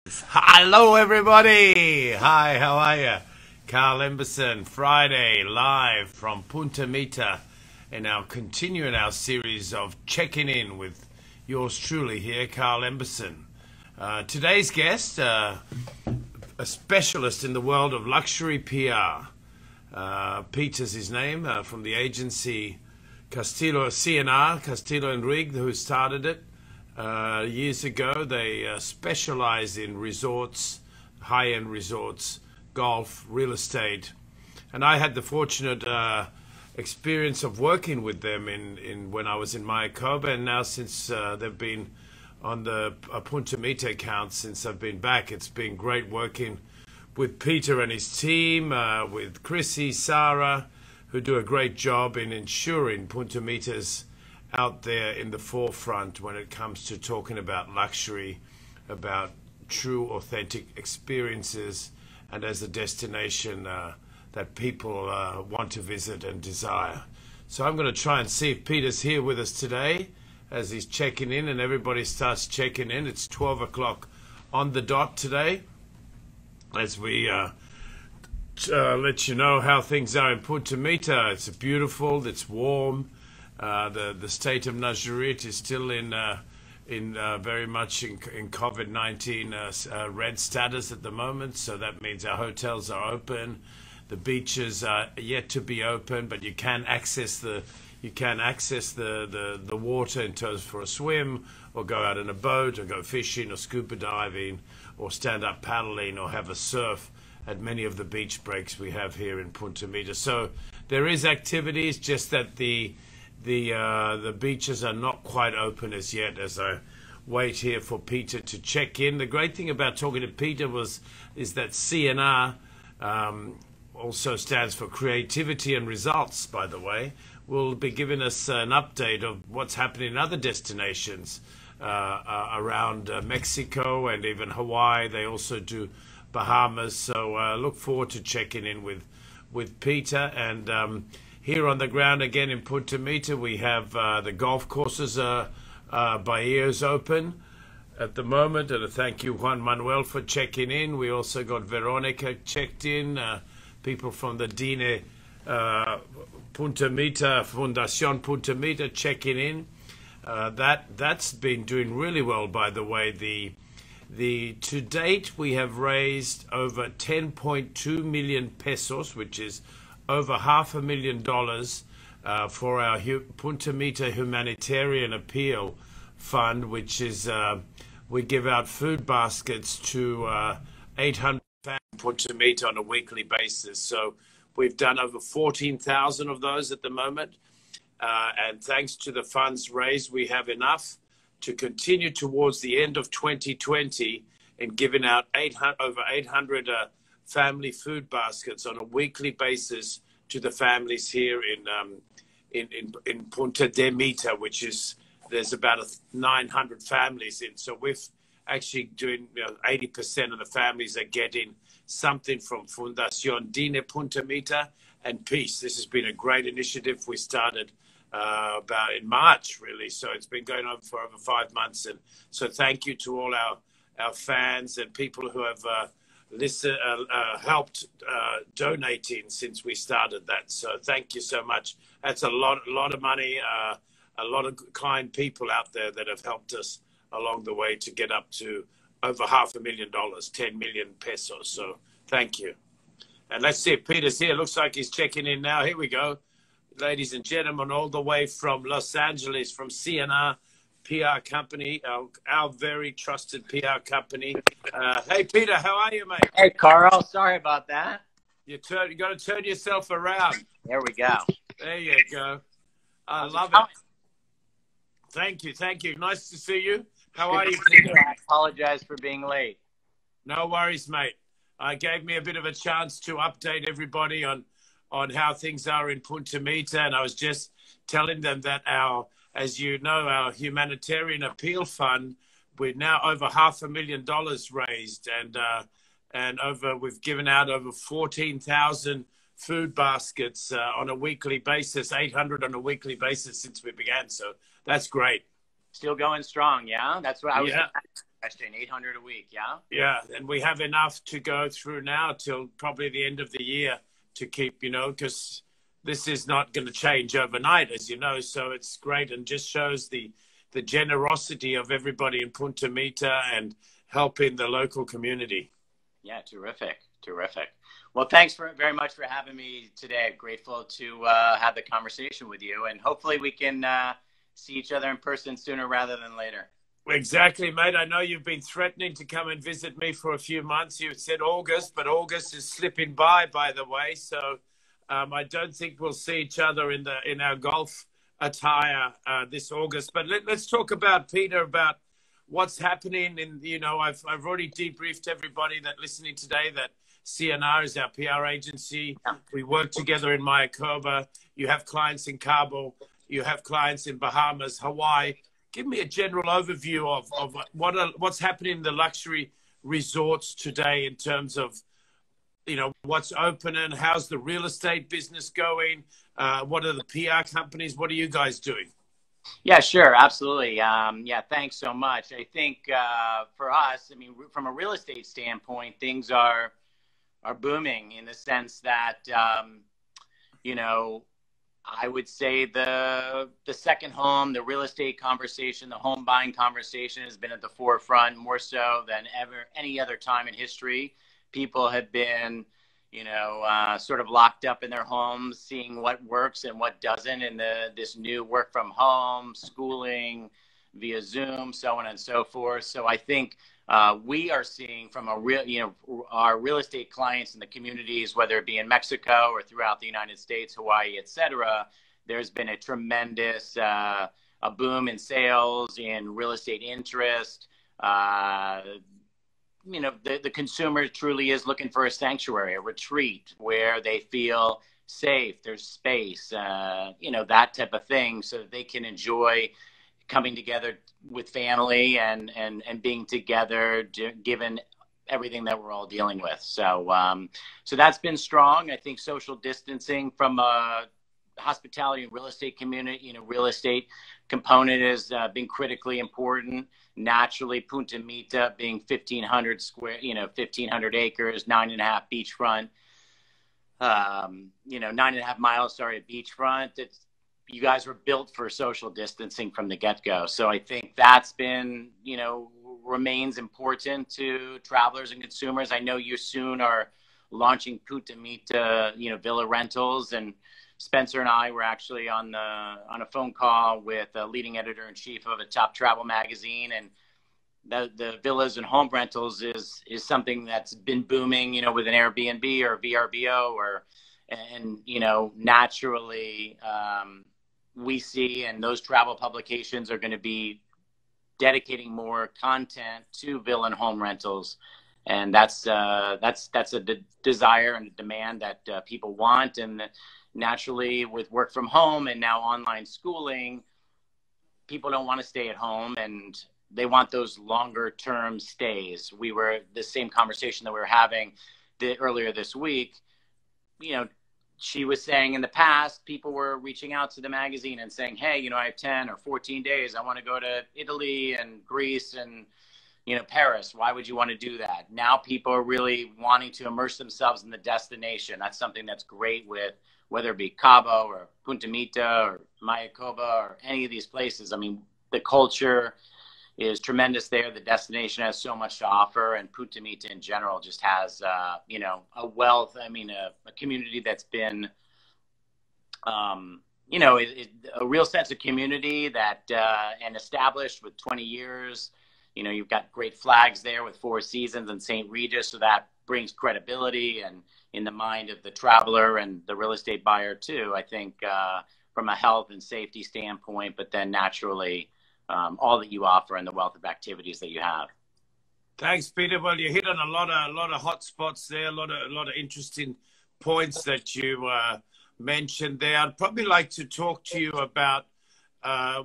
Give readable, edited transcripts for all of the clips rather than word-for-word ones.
Hello, everybody. Hi, how are you? Carl Emberson, Friday, live from Punta Mita, and our continuing our series of checking in with yours truly here, Carl Emberson. Today's guest, a specialist in the world of luxury PR. Pieter's his name, from the agency CNR, Castillo and Ruig, who started it. Years ago, they specialize in resorts, high-end resorts, golf, real estate, and I had the fortunate experience of working with them in when I was in Mayakoba, and now since they've been on the Punta Mita account since I've been back. It's been great working with Pieter and his team, with Chrissy, Sarah, who do a great job in ensuring Punta Mita's out there in the forefront when it comes to talking about luxury, about true, authentic experiences, and as a destination that people want to visit and desire. So I'm going to try and see if Pieter's here with us today as he's checking in, and everybody starts checking in. It's 12 o'clock on the dot today as we let you know how things are in Punta Mita. It's beautiful, it's warm. The state of Nayarit is still in very much in COVID-19 red status at the moment. So that means our hotels are open, the beaches are yet to be open, but you can access the water in terms for a swim, or go out in a boat, or go fishing, or scuba diving, or stand up paddling, or have a surf at many of the beach breaks we have here in Punta Mita. So there is activities, just that the beaches are not quite open as yet, as I wait here for Pieter to check in. The great thing about talking to Pieter is that CNR also stands for Creativity and Results, by the way. Will be giving us an update of what's happening in other destinations around Mexico and even Hawaii. They also do Bahamas. So look forward to checking in with Pieter. And here on the ground again in Punta Mita, we have the golf courses by ears open at the moment. And thank you, Juan Manuel, for checking in. We also got Veronica checked in, people from the Dine Punta Mita, Fundación Punta Mita checking in. That's been doing really well, by the way. To date, we have raised over 10.2 million pesos, which is over $500,000 for our Punta Mita Humanitarian Appeal Fund, which is we give out food baskets to 800 families in Punta Mita on a weekly basis. So we've done over 14,000 of those at the moment, and thanks to the funds raised, we have enough to continue towards the end of 2020 in giving out over 800 family food baskets on a weekly basis to the families here in Punta de Mita, which is, there's about 900 families in. So we're actually doing, 80% of the families are getting something from Fundación Dine Punta Mita and Peace. This has been a great initiative. We started about in March, really. So it's been going on for over 5 months. And so thank you to all our fans and people who have helped donating since we started that. So thank you so much. That's a lot of money, a lot of kind people out there that have helped us along the way to get up to over $500,000, 10 million pesos. So thank you. And let's see if Pieter's here. Looks like he's checking in now. Here we go. Ladies and gentlemen, all the way from Los Angeles, from CNR PR company, our very trusted PR company. Hey, Pieter, how are you, mate? Hey, Carl. Sorry about that. You got to turn yourself around. There we go. There you go. I love it. Thank you. Thank you. Nice to see you. How are you? I apologize for being late. No worries, mate. Gave me a bit of a chance to update everybody on how things are in Punta Mita, and I was just telling them that as you know, our Humanitarian Appeal Fund, we're now over $500,000 raised, and we've given out over 14,000 food baskets on a weekly basis, 800 on a weekly basis since we began. So that's great. Still going strong, yeah? That's what I was Question, 800 a week, yeah? Yeah, and we have enough to go through now till probably the end of the year to keep, because this is not going to change overnight, as you know. So it's great and just shows the generosity of everybody in Punta Mita and helping the local community. Yeah, terrific, terrific. Well, thanks very much for having me today. Grateful to have the conversation with you, and hopefully we can see each other in person sooner rather than later. Exactly, mate. I know you've been threatening to come and visit me for a few months. You said August, but August is slipping by the way. So I don't think we'll see each other in our golf attire this August. But let's talk about, Peter, about what's happening. I've already debriefed everybody that listening today that CNR is our PR agency. Yeah. We work together in Mayakoba. You have clients in Kabul. You have clients in Bahamas, Hawaii. Give me a general overview of what's happening in the luxury resorts today in terms of, what's open and how's the real estate business going? What are the PR companies? What are you guys doing? Yeah, sure. Absolutely. Yeah, thanks so much. I think for us, from a real estate standpoint, things are booming in the sense that, I would say the second home, the real estate conversation, the home buying conversation has been at the forefront more so than ever any other time in history. People have been, sort of locked up in their homes, seeing what works and what doesn't in this new work from home, schooling via Zoom, so on and so forth. So I think we are seeing from our real estate clients in the communities, whether it be in Mexico or throughout the United States, Hawaii, et cetera, there's been a tremendous a boom in sales, in real estate interest. The consumer truly is looking for a sanctuary, a retreat where they feel safe, there's space, that type of thing, so that they can enjoy coming together with family and being together, given everything that we're all dealing with. So that's been strong. I think social distancing from a hospitality and real estate community, real estate component has been critically important. Naturally, Punta Mita being 1,500 acres, 9.5 beachfront, 9.5 miles, beachfront. You guys were built for social distancing from the get-go. So I think that's been, remains important to travelers and consumers. I know you soon are launching Punta Mita, villa rentals, and Spencer and I were actually on a phone call with a leading editor-in-chief of a top travel magazine, and the villas and home rentals is something that's been booming, with an Airbnb or VRBO and naturally, we see, and those travel publications are going to be dedicating more content to villa and home rentals, and that's a desire and a demand that people want. And naturally, with work from home and now online schooling, people don't want to stay at home and they want those longer term stays. We were the same conversation that we were having earlier this week. She was saying in the past, people were reaching out to the magazine and saying, hey, I have 10 or 14 days. I want to go to Italy and Greece and, Paris. Why would you want to do that? Now people are really wanting to immerse themselves in the destination. That's something that's great with whether it be Cabo or Punta Mita or Mayakoba or any of these places. The culture is tremendous there. The destination has so much to offer, and Punta Mita in general just has, a wealth. A community that's been, a real sense of community that and established with 20 years. You've got great flags there with Four Seasons and St. Regis, so that brings credibility and in the mind of the traveler and the real estate buyer too. I think from a health and safety standpoint, but then naturally, all that you offer and the wealth of activities that you have. Thanks, Peter. Well, you hit on a lot of hot spots there, a lot of interesting points that you mentioned there. I'd probably like to talk to you about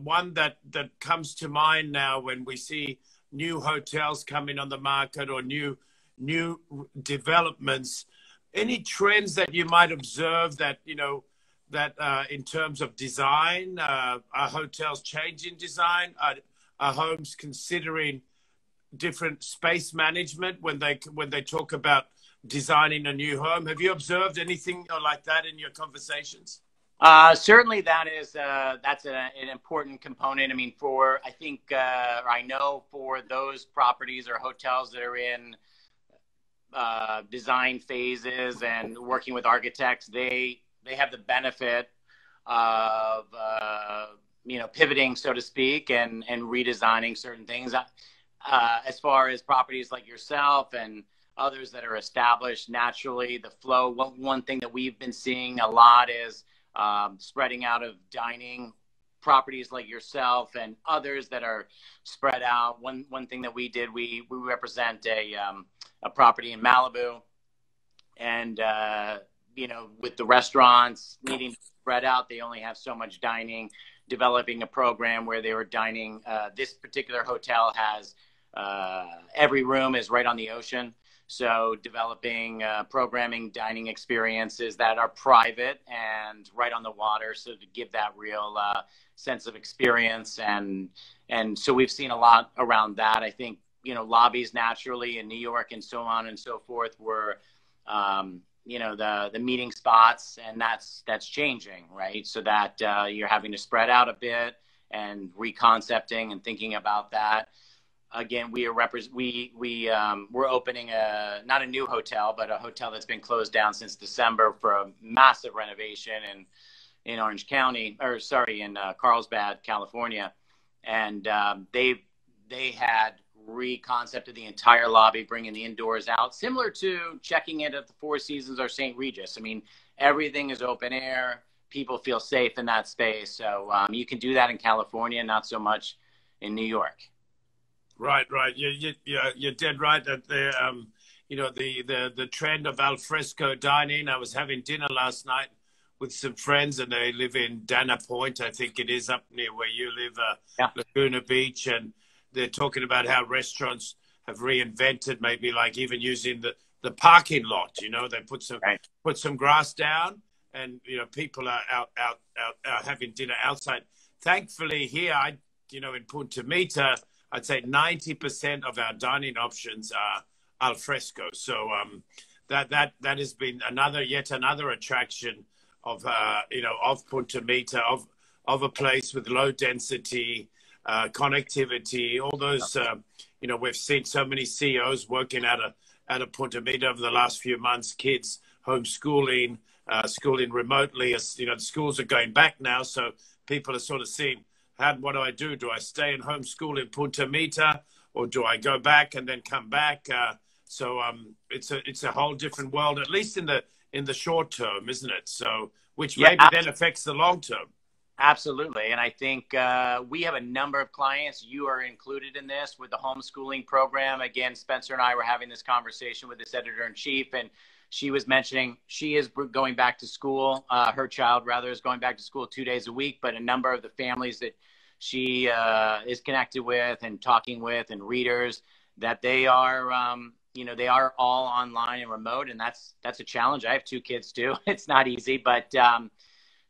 one that comes to mind now when we see new hotels coming on the market or new developments. Any trends that you might observe that in terms of design, are hotels changing design? Are homes considering different space management when they talk about designing a new home? Have you observed anything like that in your conversations? Certainly, that's an important component. I mean, I know for those properties or hotels that are in design phases and working with architects, they have the benefit of pivoting, so to speak, and redesigning certain things. As far as properties like yourself and others that are established naturally, the flow. One thing that we've been seeing a lot is spreading out of dining. Properties like yourself and others that are spread out. One thing that we did, we represent a property in Malibu, and with the restaurants needing to spread out, they only have so much dining. Developing a program where they were dining. This particular hotel has every room is right on the ocean. So developing programming dining experiences that are private and right on the water, so to give that real sense of experience. And so we've seen a lot around that. I think, lobbies naturally in New York and so on and so forth were, the meeting spots, and that's changing, right? So that you're having to spread out a bit and reconcepting and thinking about that. Again, we're opening not a new hotel, but a hotel that's been closed down since December for a massive renovation in Orange County, in Carlsbad, California, and they had reconcepted the entire lobby, bringing the indoors out, similar to checking in at the Four Seasons or St. Regis. I mean, everything is open air. People feel safe in that space, so you can do that in California, not so much in New York. Right. You're dead right that the trend of al fresco dining. I was having dinner last night with some friends, and they live in Dana Point, I think it is, up near where you live, Laguna Beach, and they're talking about how restaurants have reinvented, maybe like even using the parking lot. They put some grass down, and people are out having dinner outside. Thankfully, here in Punta Mita, I'd say 90% of our dining options are al fresco. So that has been yet another attraction of Punta Mita, of a place with low density, connectivity, all those. We've seen so many CEOs working out of Punta Mita over the last few months. Kids homeschooling, schooling remotely. As the schools are going back now, so people are sort of seeing, what do I do? Do I stay and homeschool in Punta Mita, or do I go back and then come back? So it's a whole different world, at least in the short term, isn't it? So which maybe then affects the long term. Absolutely. And I think we have a number of clients. You are included in this with the homeschooling program. Again, Spencer and I were having this conversation with this editor-in-chief, and she was mentioning she is going back to school. Her child, rather, is going back to school 2 days a week, but a number of the families that she is connected with and talking with, and readers, that they are, they are all online and remote, and that's a challenge. I have 2 kids too. It's not easy, but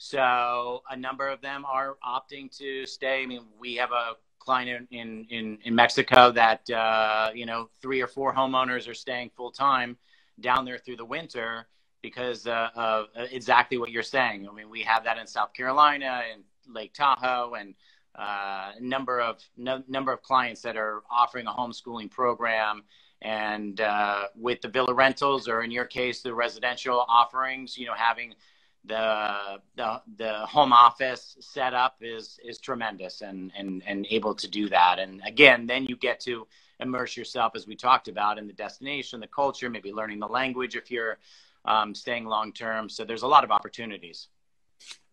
so a number of them are opting to stay. I mean, we have a client in Mexico that 3 or 4 homeowners are staying full time down there through the winter because of exactly what you're saying. I mean, we have that in South Carolina and Lake Tahoe, and a number of clients that are offering a homeschooling program, and with the villa rentals, or in your case, the residential offerings, having the home office set up is tremendous, and able to do that. And again, then you get to immerse yourself, as we talked about, in the destination, the culture, maybe learning the language if you're staying long term. So there's a lot of opportunities.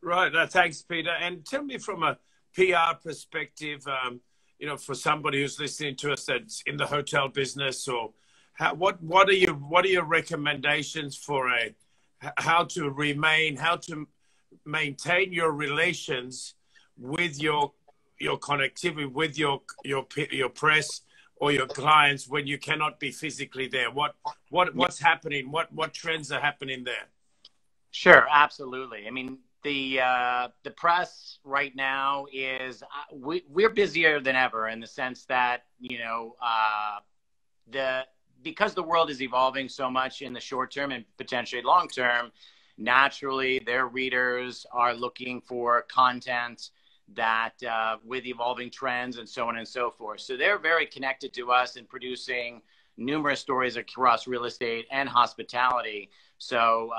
Right. Thanks, Peter. And tell me, from a PR perspective, for somebody who's listening to us that's in the hotel business, or what are your recommendations for how to maintain your relations with your connectivity with your press or your clients when you cannot be physically there? What's happening? What trends are happening there? Sure, absolutely. I mean, the press right now is we're busier than ever in the sense that because the world is evolving so much in the short term and potentially long term, naturally their readers are looking for content that with evolving trends and so on and so forth. So they're very connected to us in producing numerous stories across real estate and hospitality. So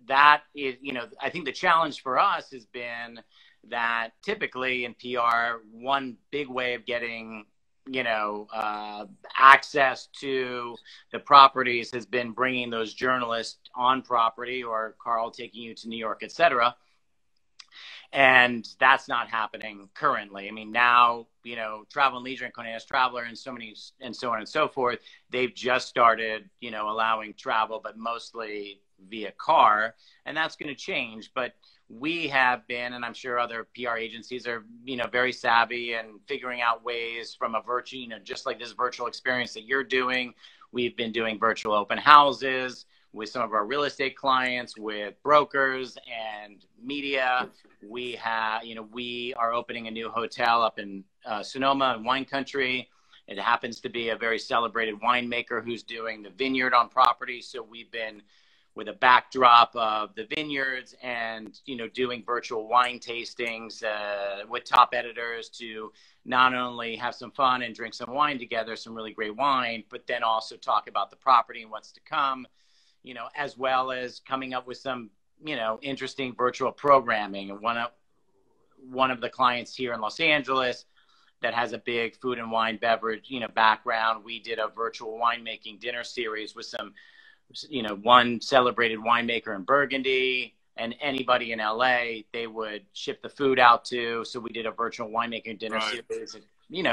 that is, I think the challenge for us has been that typically in PR, one big way of getting access to the properties has been bringing those journalists on property, or Carl taking you to New York, et cetera. And that's not happening currently. I mean, now, Travel and Leisure and Coney Nast Traveler and so on and so forth, they've just started, allowing travel, but mostly via car, and that's going to change. But we have been, and I'm sure other PR agencies are, very savvy and figuring out ways from a virtual, just like this virtual experience that you're doing. We've been doing virtual open houses with some of our real estate clients, with brokers and media. We have, we are opening a new hotel up in Sonoma in wine country. It happens to be a very celebrated winemaker who's doing the vineyard on property. So we've been with a backdrop of the vineyards and, doing virtual wine tastings with top editors to not only have some fun and drink some wine together, some really great wine, but then also talk about the property and what's to come, as well as coming up with some, interesting virtual programming. And one of the clients here in Los Angeles that has a big food and wine beverage, background, we did a virtual winemaking dinner series with some, one celebrated winemaker in Burgundy, and anybody in LA, they would ship the food out to. So we did a virtual winemaking dinner series,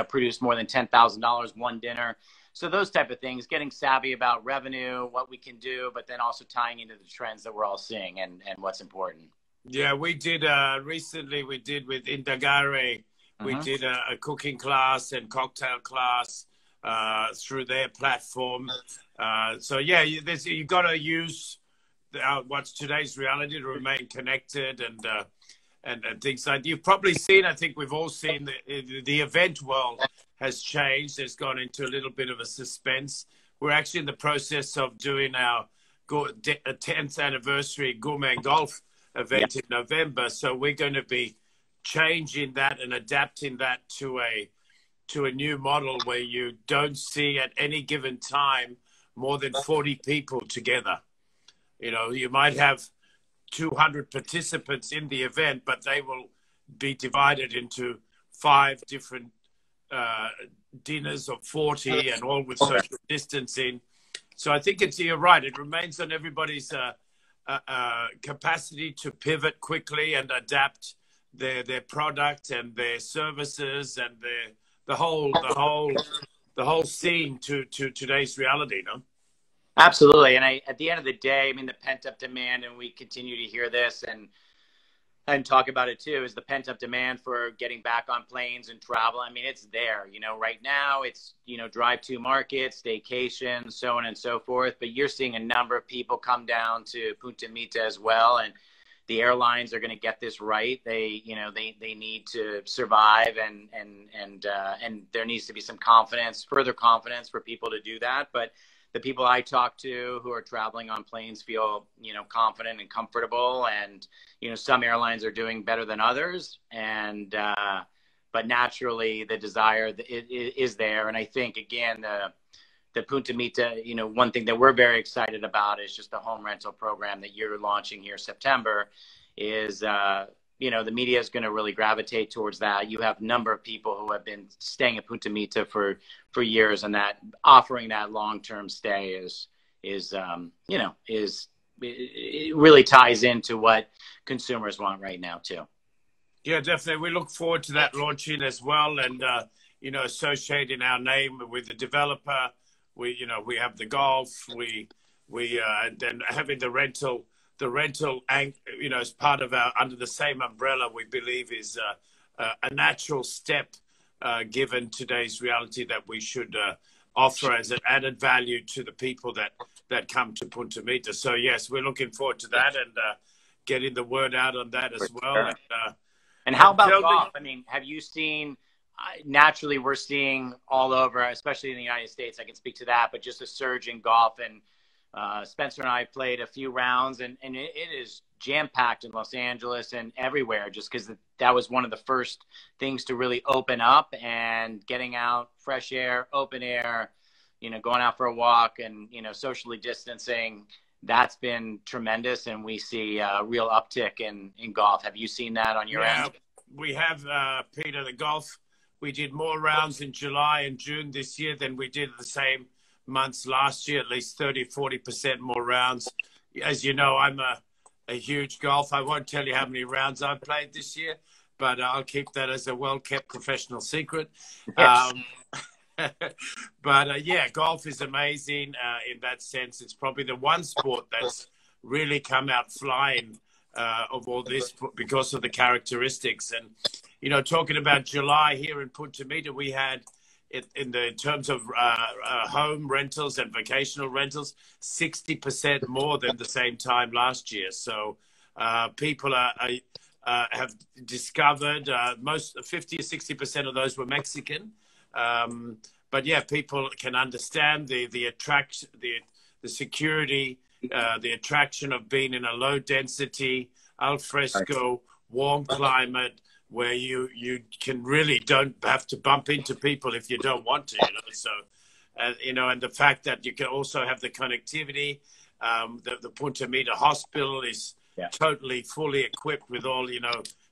produced more than $10,000 one dinner. So those type of things, getting savvy about revenue, what we can do, but then also tying into the trends that we're all seeing and what's important. Yeah, we did recently, we did with Indagare, we did a cooking class and cocktail class through their platform. So yeah, you got to use what's today's reality to remain connected and things like you've probably seen. I think we've all seen the event world has changed. It's gone into a little bit of a suspense. We're actually in the process of doing our 10th anniversary gourmet golf event in November. So we're going to be changing that and adapting that to a new model where you don't see at any given time more than 40 people together. You might have 200 participants in the event, but they will be divided into 5 different dinners of 40 and all with social distancing. So I think you're right. It remains on everybody's capacity to pivot quickly and adapt their product and their services and the whole scene to today's reality, no? Absolutely. And at the end of the day, I mean, the pent up demand, and we continue to hear this and talk about it too, is the pent up demand for getting back on planes and travel. I mean, it's there, right now it's, drive to market, staycation, so on and so forth. But you're seeing a number of people come down to Punta Mita as well. And the airlines are going to get this right. They need to survive, and there needs to be some further confidence for people to do that. But the people I talk to who are traveling on planes feel, confident and comfortable. And, some airlines are doing better than others. And, but naturally the desire is there. And I think, again, the Punta Mita, one thing that we're very excited about is just the home rental program that you're launching here September is, the media is going to really gravitate towards that. You have a number of people who have been staying at Punta Mita for years, and that offering that long-term stay it really ties into what consumers want right now too. Yeah, definitely. We look forward to that launching as well, and associating our name with the developer. We have the golf. We then having the rental as part of our under the same umbrella. We believe is a natural step given today's reality that we should offer as an added value to the people that come to Punta Mita. So yes, we're looking forward to that, and getting the word out on that as well. Sure. And And how about tell me- golf? I mean, have you seen? Naturally, we're seeing all over, especially in the United States. I can speak to that, but just a surge in golf. And Spencer and I played a few rounds, and it is jam-packed in Los Angeles and everywhere, just because that was one of the first things to really open up, and getting out, fresh air, open air, going out for a walk and, socially distancing. That's been tremendous, and we see a real uptick in golf. Have you seen that on your end? We have, Peter, the golf. We did more rounds in July and June this year than we did the same months last year, at least 30-40% more rounds. As you know, I'm a huge golf. I won't tell you how many rounds I've played this year, but I'll keep that as a well-kept professional secret. Yes. But yeah, golf is amazing in that sense. It's probably the one sport that's really come out flying of all this because of the characteristics. And, talking about July here in Punta Mita, we had in terms of home rentals and vacational rentals, 60% more than the same time last year. So people have discovered most 50 or 60% of those were Mexican. But yeah, people can understand the security, the attraction of being in a low density, al fresco, warm climate where you can really don't have to bump into people if you don't want to, So, and the fact that you can also have the connectivity, the Punta Mita hospital is totally fully equipped with all,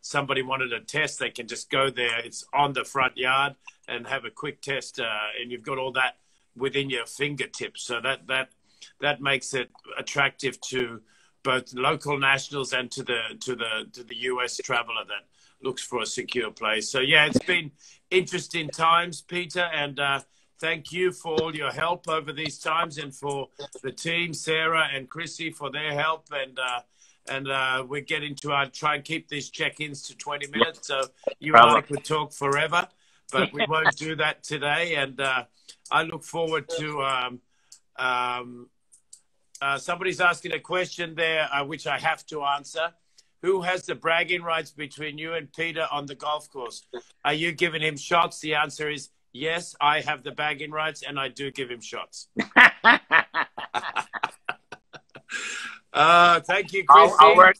somebody wanted a test, they can just go there. It's on the front yard and have a quick test, and you've got all that within your fingertips. So that makes it attractive to both local nationals and to the US traveler that looks for a secure place. So yeah, it's been interesting times, Peter, and thank you for all your help over these times, and for the team, Sarah and Chrissy, for their help. And we're getting to try and keep these check-ins to 20 minutes. So you and I could talk forever, but we won't do that today. And I look forward to somebody's asking a question there, which I have to answer. Who has the bragging rights between you and Peter on the golf course? Are you giving him shots? The answer is yes, I have the bragging rights, and I do give him shots. Thank you, Chrissy.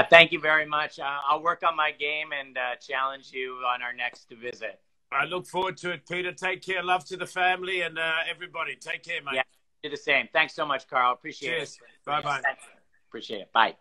Thank you very much. I'll work on my game and challenge you on our next visit. I look forward to it, Peter. Take care. Love to the family and everybody. Take care, mate. Yeah, do the same. Thanks so much, Carl. Appreciate it. Bye-bye. Appreciate it. Bye.